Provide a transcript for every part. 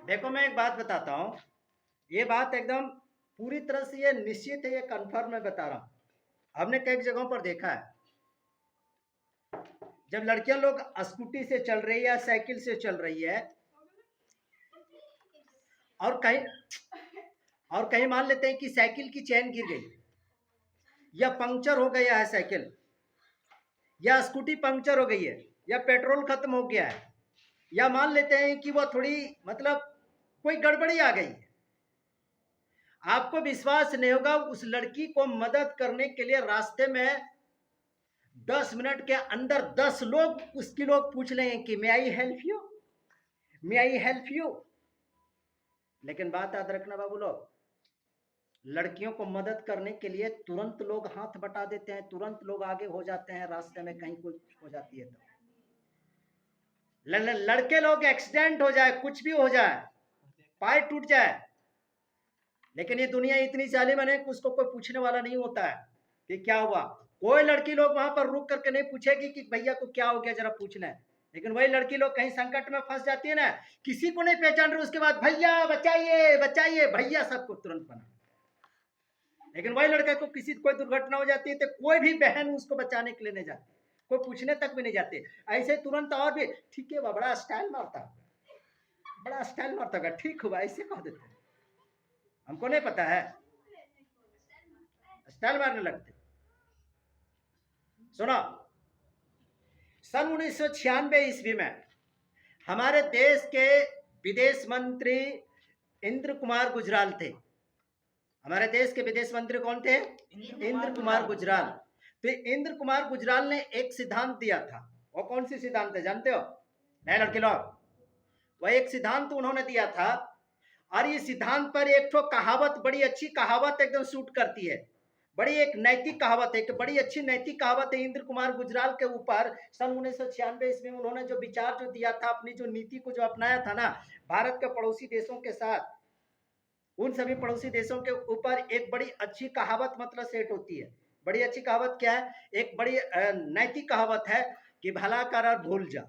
देखो मैं एक बात बताता हूँ, ये बात एकदम पूरी तरह से ये निश्चित है, ये कंफर्म मैं बता रहा हूँ। हमने कई जगहों पर देखा है, जब लड़कियां लोग स्कूटी से चल रही है या साइकिल से चल रही है, और कहीं मान लेते हैं कि साइकिल की चेन गिर गई, या पंक्चर हो गया है साइकिल, या स्कूटी पंक्चर हो गई है, या पेट्रोल खत्म हो गया है, या मान लेते हैं कि वो थोड़ी मतलब कोई गड़बड़ी आ गई है, आपको विश्वास नहीं होगा, उस लड़की को मदद करने के लिए रास्ते में 10 मिनट के अंदर 10 लोग उसकी लोग पूछ लेंगे कि may I help you, may I help you. लेकिन बात याद रखना बाबू लोग, लड़कियों को मदद करने के लिए तुरंत लोग हाथ बटा देते हैं, तुरंत लोग आगे हो जाते हैं, रास्ते में कहीं कुछ हो जाती है तो लड़के लोग एक्सीडेंट हो जाए, कुछ भी हो जाए, पाय टूट जाए, लेकिन ये दुनिया इतनी जालिम है कि उसको कोई पूछने वाला नहीं होता है कि क्या हुआ। कोई लड़की लोग वहां पर रुक करके नहीं पूछेगी कि भैया को क्या हो गया, जरा पूछ लें। लेकिन वही लड़की लोग कहीं संकट में फंस जाती है ना, किसी को नहीं पहचान रही, उसके बाद भैया बचाइए बचाइए, भैया सबको तुरंत बना। लेकिन वही लड़का को किसी कोई दुर्घटना हो जाती है तो कोई भी बहन उसको बचाने के लिए नहीं जाती, कोई पूछने तक भी नहीं जाते। ऐसे तुरंत और भी ठीक है, बड़ा स्टाइल मारता, बड़ा स्टाइल मारता होगा, ठीक हुआ ऐसे कह देते, हमको नहीं पता है, स्टाइल मारने लगते। सुनो, सन 1996 ईस्वी में हमारे देश के विदेश मंत्री इंद्र कुमार गुजराल थे। हमारे देश के विदेश मंत्री कौन थे? इंद्र कुमार गुजराल। तो इंद्र कुमार गुजराल ने एक सिद्धांत दिया था, वो कौन सी सिद्धांत है जानते हो नए लड़के लोग? वह एक सिद्धांत उन्होंने दिया था, और ये सिद्धांत पर एक तो कहावत, बड़ी अच्छी कहावत एकदम सूट करती है, बड़ी एक नैतिक कहावत है, एक बड़ी अच्छी नैतिक कहावत है इंद्र कुमार गुजराल के ऊपर। सन 1996 ईस्वी में उन्होंने जो विचार जो दिया था, अपनी जो नीति को जो अपनाया था ना, भारत के पड़ोसी देशों के साथ, उन सभी पड़ोसी देशों के ऊपर एक बड़ी अच्छी कहावत मतलब सेट होती है। बड़ी अच्छी कहावत क्या है? एक बड़ी नैतिक कहावत है कि भला कर और भूल जा,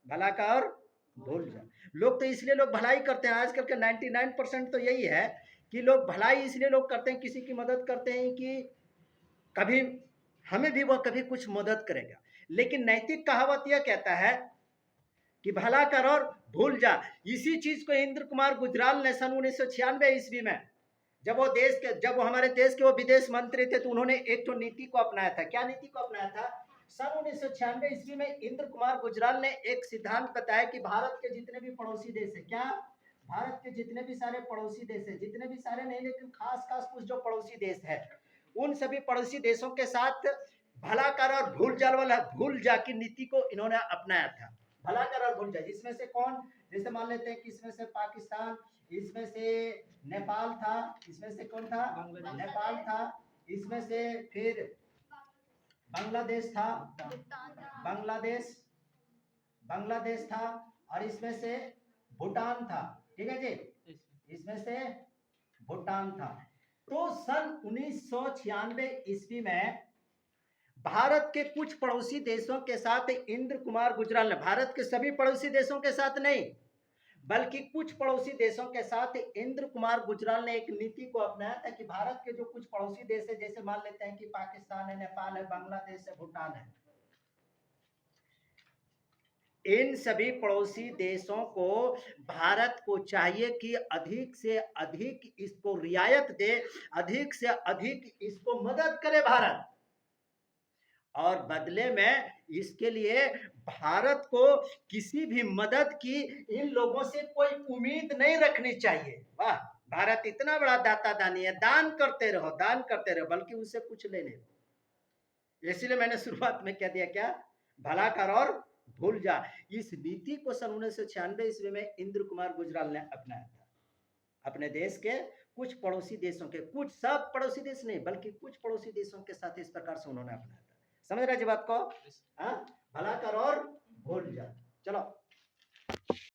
भला कर और भूल जा। लोग तो इसलिए लोग भलाई करते हैं, आजकल के 99% तो यही है कि लोग भलाई इसलिए लोग करते हैं, किसी की मदद करते हैं कि कभी हमें भी वह कभी कुछ मदद करेगा। लेकिन नैतिक कहावत यह कहता है कि भला कर और भूल जा। इसी चीज को इंद्र कुमार गुजराल ने सन 1996 ईस्वी में, जब वो हमारे देश के वो विदेश मंत्री थे, तो उन्होंने एक तो नीति को अपनाया था। क्या नीति को अपनाया था? सन 1996 ईस्वी में इंद्र कुमार गुजराल ने एक सिद्धांत बताया कि भारत के जितने भी पड़ोसी देश है, क्या भारत के जितने भी सारे पड़ोसी देश है, जितने भी सारे नहीं लेकिन खास खास कुछ जो पड़ोसी देश है, उन सभी पड़ोसी देशों के साथ भला कर और भूल जा की नीति को इन्होंने अपनाया था। भला कर और भूल जा, जिसमें से कौन, जैसे मान लेते हैं कि इसमें से पाकिस्तान, इसमें से नेपाल था, इसमें से कौन था? नेपाल था, इसमें से फिर बांग्लादेश था, बांग्लादेश बांग्लादेश था, और इसमें से भूटान था। ठीक है जी, इसमें से भूटान था। तो सन 1996 ईस्वी में भारत के कुछ पड़ोसी देशों के साथ इंद्र कुमार गुजराल ने, भारत के सभी पड़ोसी देशों के साथ नहीं बल्कि कुछ पड़ोसी देशों के साथ इंद्र कुमार गुजराल ने एक नीति को अपनाया था कि भारत के जो कुछ पड़ोसी देश है, जैसे मान लेते हैं कि पाकिस्तान है, नेपाल है, बांग्लादेश है, भूटान है, इन सभी पड़ोसी देशों को भारत को चाहिए कि अधिक से अधिक इसको रियायत दे, अधिक से अधिक इसको मदद करे भारत, और बदले में इसके लिए भारत को किसी भी मदद की इन लोगों से कोई उम्मीद नहीं रखनी चाहिए। वाह, भारत इतना बड़ा दाता दानी है, दान करते रहो, दान करते रहो, बल्कि उससे कुछ लेने दो। इसलिए मैंने शुरुआत में कह दिया, क्या? भला कर और भूल जा। इस नीति को सन 1996 ईस्वी में इंद्र कुमार गुजराल ने अपनाया था। अपने देश के कुछ पड़ोसी देशों के, कुछ सब पड़ोसी देश नहीं बल्कि कुछ पड़ोसी देशों के साथ इस प्रकार से उन्होंने अपनाया था। समझ रहे जी बात को? हाँ, भला कर और भूल जा। चलो।